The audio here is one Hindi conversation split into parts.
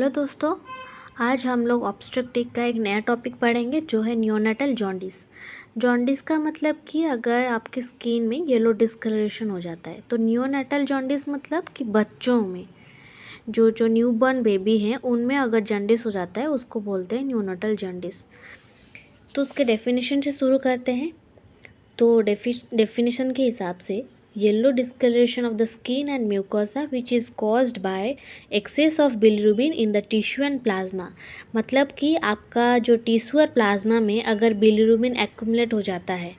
हेलो दोस्तों, आज हम लोग ऑब्स्टेट्रिक का एक नया टॉपिक पढ़ेंगे जो है नियोनेटल जॉन्डिस। जॉन्डिस का मतलब कि अगर आपकी स्किन में येलो डिस्कलरेशन हो जाता है, तो नियोनेटल जॉन्डिस मतलब कि बच्चों में जो न्यूबॉर्न बेबी हैं उनमें अगर जॉन्डिस हो जाता है उसको बोलते हैं नियोनेटल जॉन्डिस। तो उसके डेफिनेशन से शुरू करते हैं। तो डेफिनेशन के हिसाब से yellow discolouration of the skin and mucosa which is caused by excess of bilirubin in the tissue and plasma. मतलब कि आपका जो टिश्यू और प्लाज्मा में अगर बिलिरुबिन एक्यूमुलेट हो जाता है,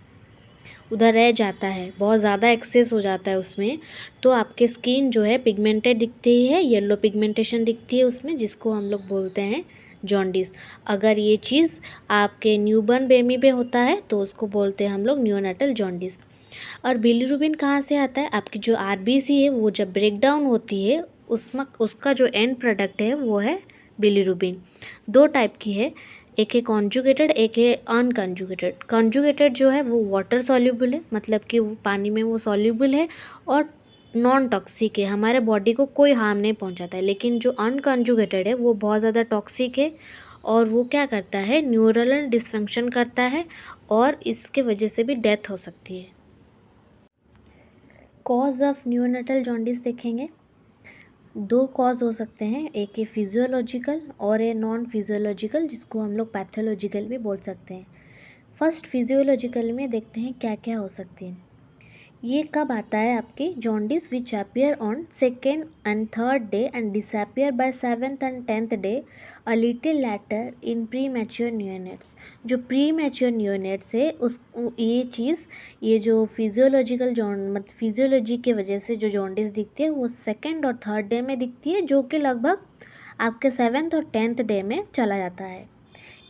उधर रह जाता है, बहुत ज़्यादा एक्सेस हो जाता है उसमें, तो आपके स्किन जो है पिगमेंटेड दिखती है, येलो पिगमेंटेशन दिखती है उसमें, जिसको हम लोग बोलते हैं जॉन्डिस। अगर ये चीज़ आपके न्यूबॉर्न बेबी पे होता है तो उसको बोलते हैं हम लोग नियोनेटल जॉन्डिस। और बिलिरुबिन कहाँ से आता है? आपकी जो आरबीसी है वो जब ब्रेक डाउन होती है उसमें उसका जो एंड प्रोडक्ट है वो है बिलिरुबिन। दो टाइप की है, एक है कॉन्जुगेटेड, एक है अनकॉन्जुगेटेड। कॉन्जुगेटेड जो है वो वाटर सॉल्युबल है, मतलब कि वो पानी में वो सॉल्युबल है और नॉन टॉक्सिक है, हमारे बॉडी को कोई हार्म नहीं पहुंचाता है। लेकिन जो अनकॉन्जुगेटेड है वो बहुत ज़्यादा टॉक्सिक है और वो क्या करता है, न्यूरल डिसफंक्शन करता है और इसके वजह से भी डेथ हो सकती है। कॉज ऑफ नियोनेटल जॉन्डिस देखेंगे। दो कॉज हो सकते हैं, एक है फिजियोलॉजिकल और ए नॉन फिजियोलॉजिकल, जिसको हम लोग पैथोलॉजिकल भी बोल सकते हैं। फर्स्ट फिजियोलॉजिकल में देखते हैं क्या क्या हो सकती है। ये कब आता है आपके jaundice which appear on second and third day and disappear by 7th and 10th day a little later in premature neonates. जो प्री मैच्योर न्यूनेट्स है उस ये चीज़, ये जो फिजियोलॉजिकल फिजियोलॉजी के वजह से जो जॉन्डिस दिखती है वो सेकेंड और थर्ड डे में दिखती है, जो कि लगभग आपके 7th और 10th डे में चला जाता है।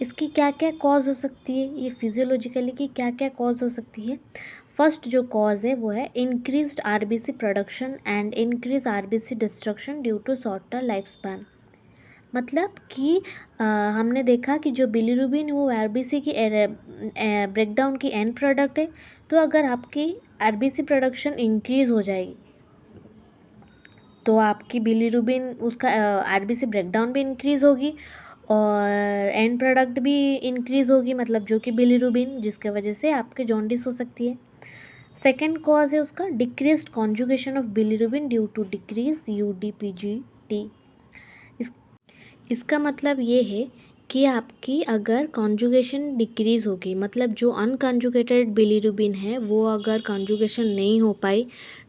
इसकी क्या क्या कॉज हो सकती है, ये फिजियोलॉजिकली की क्या क्या कॉज हो सकती है। फर्स्ट जो कॉज है वो है increased RBC production and increase RBC destruction due to shorter life span. मतलब कि हमने देखा कि जो बिलिरुबिन वो आरबीसी की ब्रेकडाउन की एंड प्रोडक्ट है। तो अगर आपकी आरबीसी प्रोडक्शन इंक्रीज हो जाएगी तो आपकी बिलिरुबिन उसका आरबीसी ब्रेकडाउन भी इंक्रीज होगी और एंड प्रोडक्ट भी इंक्रीज होगी, मतलब जो कि बिलिरुबिन, जिसके वजह से आपके जॉन्डिस हो सकती है। सेकेंड कॉज है उसका decreased conjugation of bilirubin due to decrease UDPGT. इसका मतलब ये है कि आपकी अगर कॉन्जुगेशन डिक्रीज़ होगी, मतलब जो अनकॉन्जुगेटेड बिलिरुबिन है वो अगर कॉन्जुगेशन नहीं हो पाई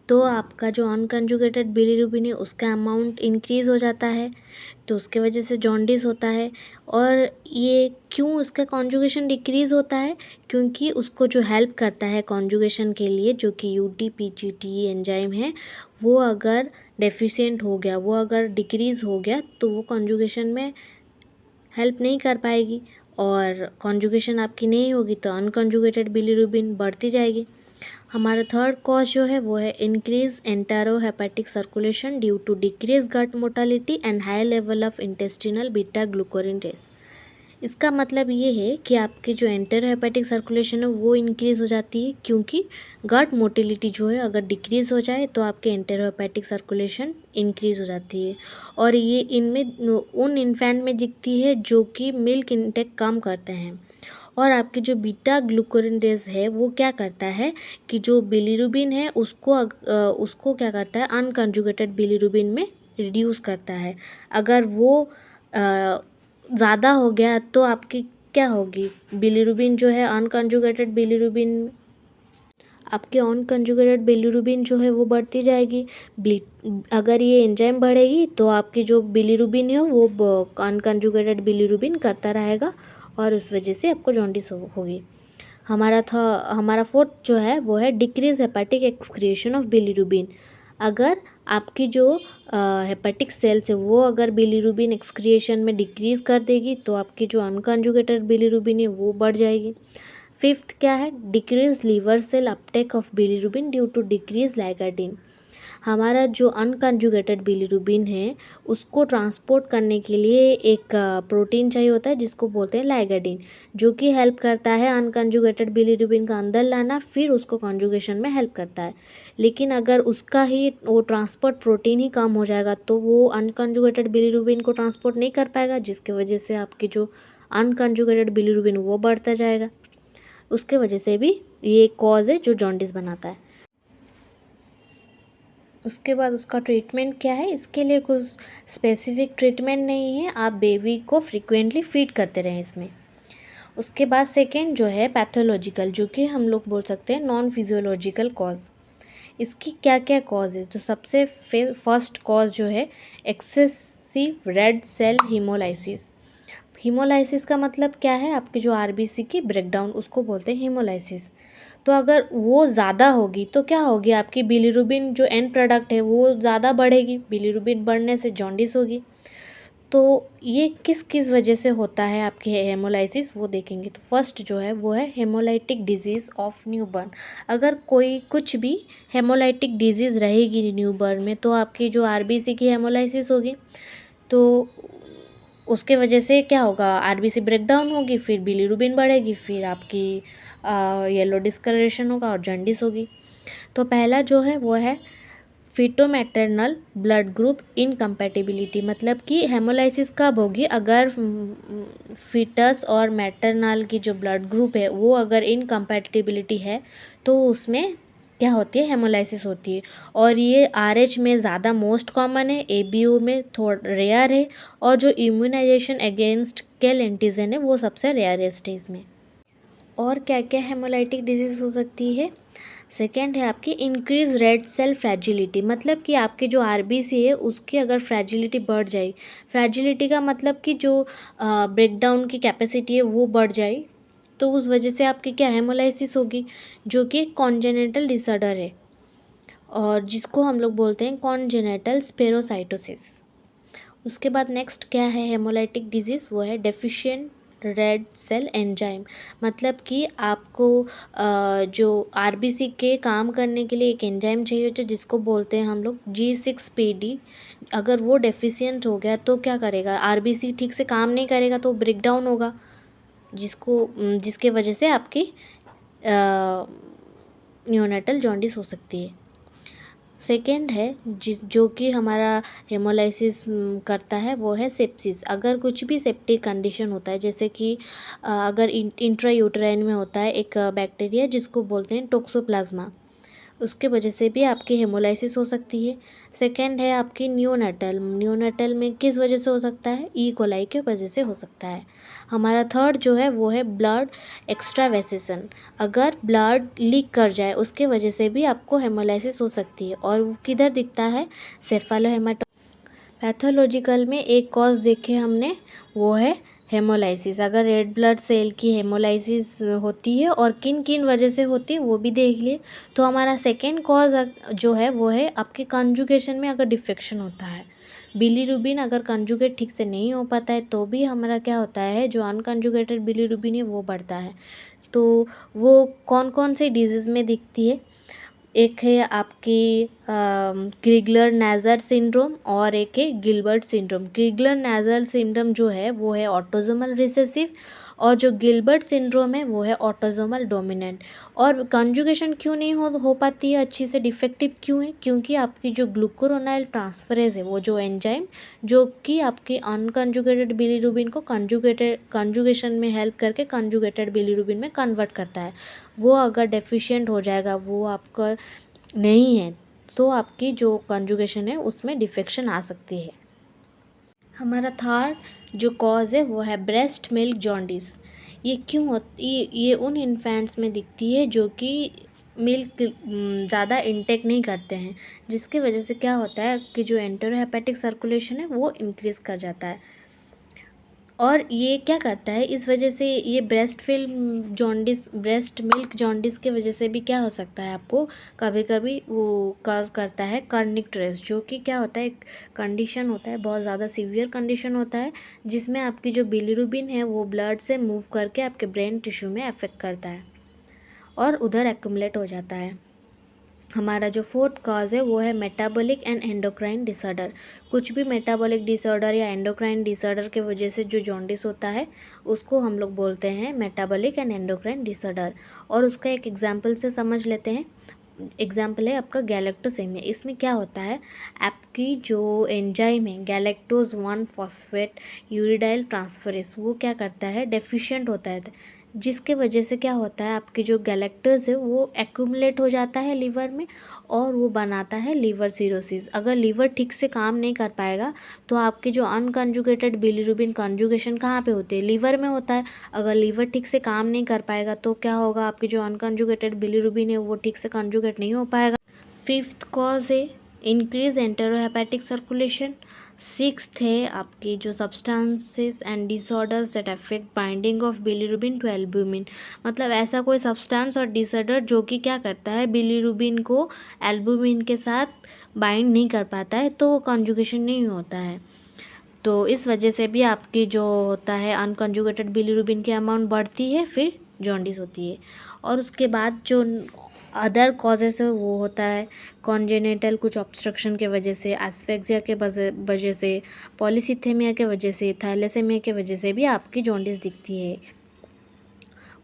तो आपका जो अनकॉन्जुगेटेड बिलिरुबिन है उसका अमाउंट इंक्रीज़ हो जाता है, तो उसके वजह से जॉन्डिस होता है। और ये क्यों उसका कॉन्जुगेशन डिक्रीज़ होता है? क्योंकि उसको जो हेल्प करता है कॉन्जुगेशन के लिए, जो कि यूडीपीजीटी एंजाइम है, वो अगर डेफिशिएंट हो गया, वो अगर डिक्रीज़ हो गया तो वो कॉन्जुगेशन में हेल्प नहीं कर पाएगी और कॉन्जुगेशन आपकी नहीं होगी तो अनकॉन्जुगेटेड बिलिरुबिन बढ़ती जाएगी। हमारा थर्ड कॉज जो है वो है increase enterohepatic circulation due to decrease gut motility and high level of intestinal beta glucuronidase. इसका मतलब ये है कि आपकी जो एंटेरोहेपेटिक सर्कुलेशन है वो इंक्रीज़ हो जाती है, क्योंकि गट मोटिलिटी जो है अगर डिक्रीज़ हो जाए तो आपके एंटेरोहेपेटिक सर्कुलेशन इंक्रीज़ हो जाती है। और ये इनमें उन इन्फेंट में दिखती है जो कि मिल्क इंटेक कम करते हैं। और आपकी जो बीटा ग्लूकोरिनेज है वो क्या करता है कि जो बिलिरुबिन है उसको क्या करता है, अनकॉन्जुगेटेड बिलिरुबिन में रिड्यूस करता है। अगर वो ज़्यादा हो गया तो आपकी क्या होगी, बिलिरुबिन जो है अनकॉन्जुगेटेड बिलिरुबिन, आपके अनकॉन्जुगेटेड बिलिरुबिन जो है वो बढ़ती जाएगी। अगर ये एंजाइम बढ़ेगी तो आपकी जो बिलिरुबिन है वो अनकॉन्जुगेटेड बिलिरुबिन करता रहेगा और उस वजह से आपको जॉन्डिस होगी। हमारा फोर्थ जो है वो है decrease hepatic excretion of bilirubin. अगर आपकी जो हेपेटिक सेल्स है वो अगर बिलिरुबिन एक्सक्रिएशन में डिक्रीज़ कर देगी तो आपकी जो अनकॉन्जुगेटेड बिलिरुबिन है वो बढ़ जाएगी। फिफ्थ क्या है, decrease liver cell uptake of bilirubin due to decrease ligandin. हमारा जो अनकंजुगेटेड बिलीरुबिन है उसको ट्रांसपोर्ट करने के लिए एक प्रोटीन चाहिए होता है जिसको बोलते हैं लाइगेडिन, जो कि हेल्प करता है अनकंजुगेटेड बिलीरुबिन का अंदर लाना, फिर उसको कंजुगेशन में हेल्प करता है। लेकिन अगर उसका ही वो ट्रांसपोर्ट प्रोटीन ही कम हो जाएगा तो वो अनकंजुगेटेड बिलीरुबिन को ट्रांसपोर्ट नहीं कर पाएगा, जिसकी वजह से आपकी जो अनकंजुगेटेड बिलीरुबिन वो बढ़ता जाएगा। उसके वजह से भी ये कॉज है जो जॉन्डिस बनाता है। उसके बाद उसका ट्रीटमेंट क्या है, इसके लिए कुछ स्पेसिफिक ट्रीटमेंट नहीं है, आप बेबी को फ्रिक्वेंटली फीड करते रहें इसमें। उसके बाद सेकेंड जो है पैथोलॉजिकल, जो कि हम लोग बोल सकते हैं नॉन फिजियोलॉजिकल कॉज। इसकी क्या क्या कॉज है, तो सबसे फर्स्ट कॉज जो है excessive red cell haemolysis. Haemolysis का मतलब क्या है, आपकी जो आरबीसी की ब्रेकडाउन, उसको बोलते हैं हीमोलाइसिस। तो अगर वो ज़्यादा होगी तो क्या होगी, आपकी बिलीरुबिन जो एंड प्रोडक्ट है वो ज़्यादा बढ़ेगी, बिलीरुबिन बढ़ने से जॉन्डिस होगी। तो ये किस किस वजह से होता है आपकी हेमोलाइसिस वो देखेंगे। तो फर्स्ट जो है वो है हेमोलाइटिक डिजीज़ ऑफ न्यूबॉर्न। अगर कोई कुछ भी हेमोलाइटिक डिजीज़ रहेगी न्यूबॉर्न में तो आपकी जो आरबीसी की हेमोलाइसिस होगी, तो उसके वजह से क्या होगा, आरबीसी ब्रेकडाउन होगी, फिर बिलीरुबिन बढ़ेगी, फिर आपकी येलो डिस्कलरेशन होगा और जॉन्डिस होगी। तो पहला जो है वो है फिटोमैटरनल ब्लड ग्रुप इनकम्पैटिबिलिटी, मतलब कि हेमोलाइसिस कब होगी, अगर फीटस और मैटरनल की जो ब्लड ग्रुप है वो अगर इनकम्पैटिबिलिटी है तो उसमें क्या होती है, हेमोलाइसिस होती है। और ये आरएच में ज़्यादा मोस्ट कॉमन है, एबीयू में थोड़ा रेयर है, और जो इम्यूनाइजेशन अगेंस्ट केल एंटीजन है वो सबसे रेयरेस्ट है इसमें। और क्या क्या हेमोलाइटिक डिजीज़ हो सकती है, सेकेंड है आपकी इंक्रीज रेड सेल फ्रैजिलिटी, मतलब कि आपकी जो आरबीसी है उसकी अगर फ्रैजिलिटी बढ़ जाए, फ्रैजिलिटी का मतलब कि जो ब्रेकडाउन की कैपेसिटी है वो बढ़ जाए, तो उस वजह से आपकी क्या हेमोलाइसिस होगी, जो कि कॉन्जेनिटल डिसऑर्डर है और जिसको हम लोग बोलते हैं कॉन्जेनिटल स्पेरोसाइटोसिस। उसके बाद नेक्स्ट क्या है हेमोलाइटिक डिजीज़, वो है डेफिशिएंट रेड सेल एंजाइम, मतलब कि आपको जो आरबीसी के काम करने के लिए एक एंजाइम चाहिए होता है जिसको बोलते हैं हम लोग G6PD। अगर वो डेफिशिएंट हो गया तो क्या करेगा, आरबीसी ठीक से काम नहीं करेगा तो ब्रेकडाउन होगा, जिसके वजह से आपकी न्यूनेटल जॉन्डिस हो सकती है। सेकेंड है जो कि हमारा हेमोलाइसिस करता है वो है सेप्सिस। अगर कुछ भी सेप्टिक कंडीशन होता है, जैसे कि अगर इंट्रायूटेराइन में होता है एक बैक्टीरिया जिसको बोलते हैं टोक्सोप्लाज्मा, उसके वजह से भी आपकी हेमोलाइसिस हो सकती है। सेकेंड है आपकी न्यूनेटल में किस वजह से हो सकता है, ई कोलाई के वजह से हो सकता है। हमारा थर्ड जो है वो है ब्लड एक्स्ट्रावेसेशन, अगर ब्लड लीक कर जाए उसके वजह से भी आपको हेमोलाइसिस हो सकती है, और वो किधर दिखता है, सेफालोहेमाटो। पैथोलॉजिकल में एक कॉज देखे हमने, वो है हेमोलाइसिस। अगर रेड ब्लड सेल की हेमोलाइसिस होती है और किन किन वजह से होती है वो भी देख लिए। तो हमारा सेकेंड कॉज जो है वो है आपके कंजुगेशन में अगर डिफेक्शन होता है, बिलीरुबिन अगर कंजुगेट ठीक से नहीं हो पाता है तो भी हमारा क्या होता है, जो अनकंजुगेटेड बिलीरुबिन है वो बढ़ता है। तो वो कौन कौन से डिजीज़ में दिखती है, एक है आपकी क्रिगलर नाज़र सिंड्रोम और एक है गिलबर्ट सिंड्रोम। क्रिगलर नाज़र सिंड्रोम जो है वो है ऑटोसोमल रिसेसिव, और जो गिलबर्ट सिंड्रोम है वो है ऑटोसोमल डोमिनेंट। और कंजुगेशन क्यों नहीं हो पाती है अच्छी से, डिफेक्टिव क्यों है, क्योंकि आपकी जो ग्लूकोरोनाइल ट्रांसफरेज है, वो जो एंजाइम जो कि आपकी अनकंजुगेटेड बिलीरुबिन को कंजुगेशन में हेल्प करके कंजुगेटेड बिलीरुबिन में कन्वर्ट करता है, वो अगर डेफिशिएंट हो जाएगा, वो आपका नहीं है, तो आपकी जो कंजुगेशन है उसमें डिफेक्शन आ सकती है। हमारा थर्ड जो कॉज है वो है ब्रेस्ट मिल्क जॉन्डिस। ये क्यों होती, ये उन इन्फेंट्स में दिखती है जो कि मिल्क ज़्यादा इंटेक नहीं करते हैं, जिसकी वजह से क्या होता है कि जो एंटेरोहेपेटिक सर्कुलेशन है वो इंक्रीज़ कर जाता है। और ये क्या करता है, इस वजह से ये ब्रेस्ट मिल्क जॉन्डिस के वजह से भी क्या हो सकता है, आपको कभी कभी वो कॉज करता है कर्निक ट्रेस, जो कि क्या होता है, एक कंडीशन होता है, बहुत ज़्यादा सीवियर कंडीशन होता है, जिसमें आपकी जो बिलीरुबिन है वो ब्लड से मूव करके आपके ब्रेन टिश्यू में अफेक्ट करता है और उधर एक्यूमुलेट हो जाता है। हमारा जो फोर्थ कॉज है वो है मेटाबॉलिक एंड एंडोक्राइन डिसऑर्डर। कुछ भी मेटाबॉलिक डिसऑर्डर या एंडोक्राइन डिसऑर्डर के वजह से जो जॉन्डिस होता है उसको हम लोग बोलते हैं मेटाबॉलिक एंड एंडोक्राइन डिसऑर्डर। और उसका एक एग्जांपल से समझ लेते हैं। एग्जाम्पल है आपका गैलेक्टोसेमिया। इसमें क्या होता है, आपकी जो एंजाइम है गैलेक्टोज 1 फॉस्फेट यूरिडाइल ट्रांसफरेस, वो क्या करता है, डेफिशिएंट होता है, जिसके वजह से क्या होता है, आपकी जो गैलेक्टोज है वो एक्यूमुलेट हो जाता है लीवर में और वो बनाता है लीवर सिरोसिस। अगर लीवर ठीक से काम नहीं कर पाएगा तो आपकी जो अनकंजुगेटेड बिलीरुबिन कंजुगेशन कहाँ पे होती है, लीवर में होता है। अगर लीवर ठीक से काम नहीं कर पाएगा तो क्या होगा, आपकी जो अनकंजुगेटेड बिलीरुबिन है वो ठीक से कंजुगेट नहीं हो पाएगा। फिफ्थ कॉज है इंक्रीज एंटेरोहेपेटिक सर्कुलेशन। सिक्स्थ है आपकी जो substances and disorders that affect binding of bilirubin to albumin. मतलब ऐसा कोई सब्सटेंस और डिसऑर्डर जो कि क्या करता है, बिलीरुबिन को एल्बुमिन के साथ बाइंड नहीं कर पाता है, तो कंजुगेशन नहीं होता है। तो इस वजह से भी आपकी जो होता है अनकंजुगेटेड बिलीरुबिन की अमाउंट बढ़ती है, फिर जॉन्डिस होती है। और उसके बाद जो अदर कॉजेस है वो होता है कॉन्जेनिटल कुछ ऑब्स्ट्रक्शन के वजह से, एस्फेक्सिया के वजह से, पॉलीसिथेमिया के वजह से, थैलेसेमिया के वजह से भी आपकी जॉन्डिस दिखती है।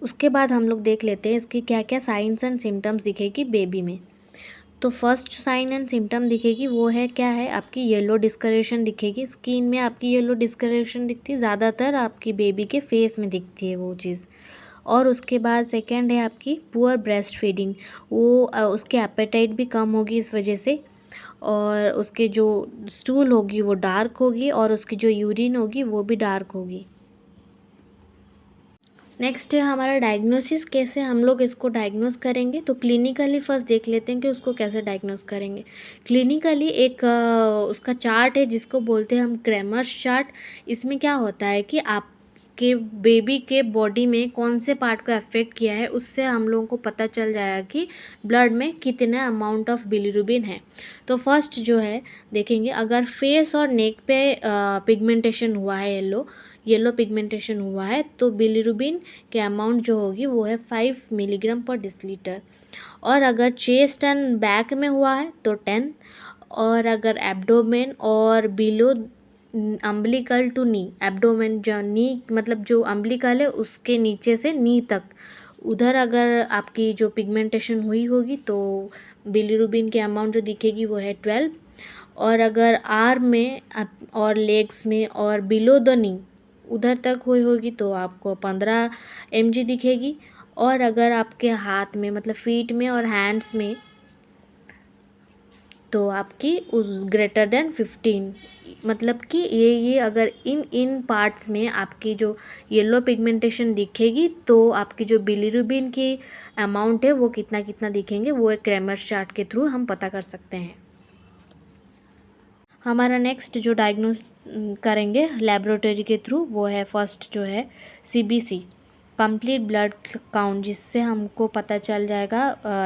उसके बाद हम लोग देख लेते हैं इसकी क्या क्या साइंस एंड सिम्टम्स दिखेगी बेबी में। तो फर्स्ट साइन एंड सिम्टम दिखेगी वो है क्या है, आपकी येलो डिस्कलरेशन दिखेगी। स्किन में आपकी येलो डिस्कलरेशन दिखती है, ज़्यादातर आपकी बेबी के फेस में दिखती है वो चीज़। और उसके बाद सेकंड है आपकी पुअर ब्रेस्ट फीडिंग। वो उसके एपेटाइट भी कम होगी इस वजह से, और उसके जो स्टूल होगी वो डार्क होगी, और उसकी जो यूरिन होगी वो भी डार्क होगी। नेक्स्ट है हमारा डायग्नोसिस, कैसे हम लोग इसको डायग्नोस करेंगे। तो क्लिनिकली फर्स्ट देख लेते हैं कि उसको कैसे डायग्नोस करेंगे। क्लिनिकली एक उसका चार्ट है जिसको बोलते हैं हम क्रैमर्स चार्ट। इसमें क्या होता है कि आपके बेबी के बॉडी में कौन से पार्ट को अफेक्ट किया है, उससे हम लोगों को पता चल जाएगा कि ब्लड में कितना अमाउंट ऑफ बिलीरुबिन है। तो फर्स्ट जो है देखेंगे, अगर फेस और नेक पे पिगमेंटेशन हुआ है, येलो पिगमेंटेशन हुआ है, तो बिलीरुबिन के अमाउंट जो होगी वो है 5 मिलीग्राम पर डिसलीटर। और अगर चेस्ट एंड बैक में हुआ है तो 10। और अगर एब्डोमेन और below umbilical to knee, abdomen जो नी मतलब जो अम्बिलिकल है उसके नीचे से नी तक, उधर अगर आपकी जो पिगमेंटेशन हुई होगी तो बिलीरुबिन की अमाउंट जो दिखेगी वो है 12। और अगर आर्म में और लेग्स में और बिलो द नी उधर तक हुई होगी तो आपको 15 mg दिखेगी। और अगर आपके हाथ में मतलब फीट में और हैंड्स में तो आपकी उस ग्रेटर देन 15, मतलब कि ये अगर इन पार्ट्स में आपकी जो येलो पिगमेंटेशन दिखेगी तो आपकी जो बिलीरुबिन की अमाउंट है वो कितना कितना दिखेंगे, वो एक क्रैमर्स चार्ट के थ्रू हम पता कर सकते हैं। हमारा नेक्स्ट जो डायग्नोस करेंगे लेबोरेटरी के थ्रू वो है फर्स्ट जो है CBC, कंप्लीट ब्लड काउंट, जिससे हमको पता चल जाएगा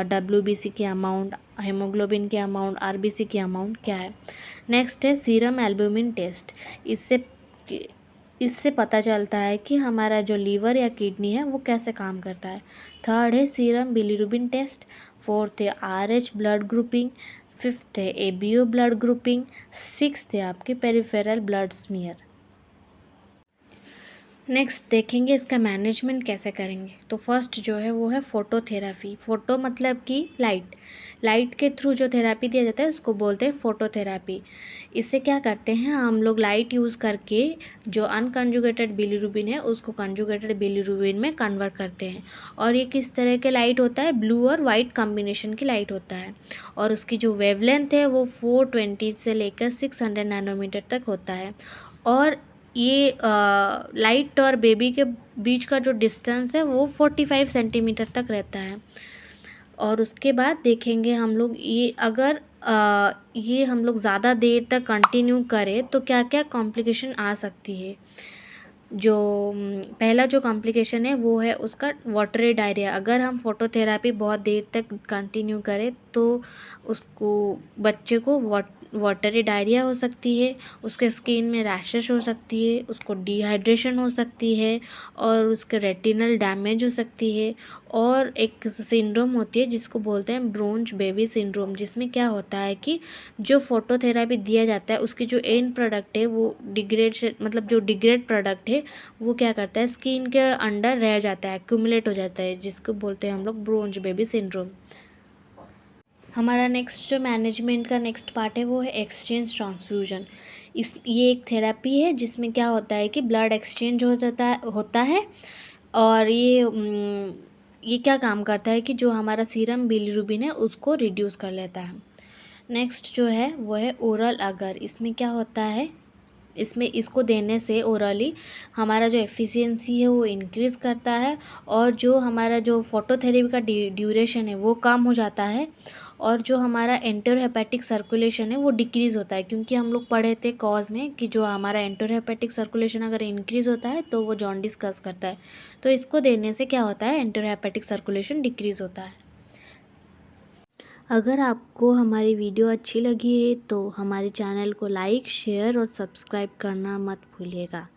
WBC की अमाउंट, हेमोग्लोबिन की अमाउंट, RBC की अमाउंट क्या है। नेक्स्ट है सीरम एल्बुमिन टेस्ट। इससे पता चलता है कि हमारा जो लीवर या किडनी है वो कैसे काम करता है। थर्ड है सीरम बिलीरुबिन टेस्ट। फोर्थ है RH ब्लड ग्रुपिंग। फिफ्थ है ABO ब्लड ग्रुपिंग। सिक्स्थ है आपकी पेरिफेरल ब्लड स्मीयर। नेक्स्ट देखेंगे इसका मैनेजमेंट कैसे करेंगे। तो फर्स्ट जो है वो है फोटोथेरापी। फोटो मतलब कि लाइट के थ्रू जो थेरापी दिया जाता है उसको बोलते हैं फोटोथेरापी। इससे क्या करते हैं हम लोग, लाइट यूज़ करके जो अनकंजुगेटेड बिलीरुबिन है उसको कंजुगेटेड बिलीरुबिन में कन्वर्ट करते हैं। और ये किस तरह के लाइट होता है, ब्लू और वाइट कॉम्बिनेशन की लाइट होता है। और उसकी जो वेवलेंथ है वो 420 से लेकर 600 नैनोमीटर तक होता है। और ये लाइट और बेबी के बीच का जो डिस्टेंस है वो 45 सेंटीमीटर तक रहता है। और उसके बाद देखेंगे हम लोग, ये अगर ये हम लोग ज़्यादा देर तक कंटिन्यू करें तो क्या क्या कॉम्प्लिकेशन आ सकती है। जो पहला जो कॉम्प्लिकेशन है वो है उसका वाटरी डायरिया। अगर हम फोटोथेरेपी बहुत देर तक कंटिन्यू करें तो उसको बच्चे को वाटरी डायरिया हो सकती है, उसके स्किन में रैशेस हो सकती है, उसको डिहाइड्रेशन हो सकती है और उसके रेटिनल डैमेज हो सकती है। और एक सिंड्रोम होती है जिसको बोलते हैं ब्रोंज बेबी सिंड्रोम, जिसमें क्या होता है कि जो फोटोथेरेपी दिया जाता है उसकी जो एंड प्रोडक्ट है वो मतलब जो डिग्रेड प्रोडक्ट है वो क्या करता है स्किन के अंडर रह जाता है, एक्यूमुलेट हो जाता है, जिसको बोलते हैं हम लोग ब्रोंज बेबी सिंड्रोम। हमारा नेक्स्ट जो मैनेजमेंट का नेक्स्ट पार्ट है वो है एक्सचेंज ट्रांसफ्यूजन। ये एक थेरेपी है जिसमें क्या होता है कि ब्लड एक्सचेंज होता है और ये क्या काम करता है कि जो हमारा सीरम बिलीरुबिन है उसको रिड्यूस कर लेता है। नेक्स्ट जो है वो है ओरल अगर। इसमें क्या होता है, इसमें इसको देने से ओरली हमारा जो एफिशिएंसी है वो इंक्रीज़ करता है और जो हमारा जो फोटोथेरेपी का ड्यूरेशन है वो कम हो जाता है और जो हमारा एंटेरोहेपेटिक सर्कुलेशन है वो डिक्रीज़ होता है। क्योंकि हम लोग पढ़े थे कॉज में कि जो हमारा एंटेरोहेपेटिक सर्कुलेशन अगर इंक्रीज़ होता है तो वो जॉन्डिस कॉज करता है। तो इसको देने से क्या होता है, एंटेरोहेपेटिक सर्कुलेशन डिक्रीज़ होता है। अगर आपको हमारी वीडियो अच्छी लगी है तो हमारे चैनल को लाइक, शेयर और सब्सक्राइब करना मत भूलिएगा।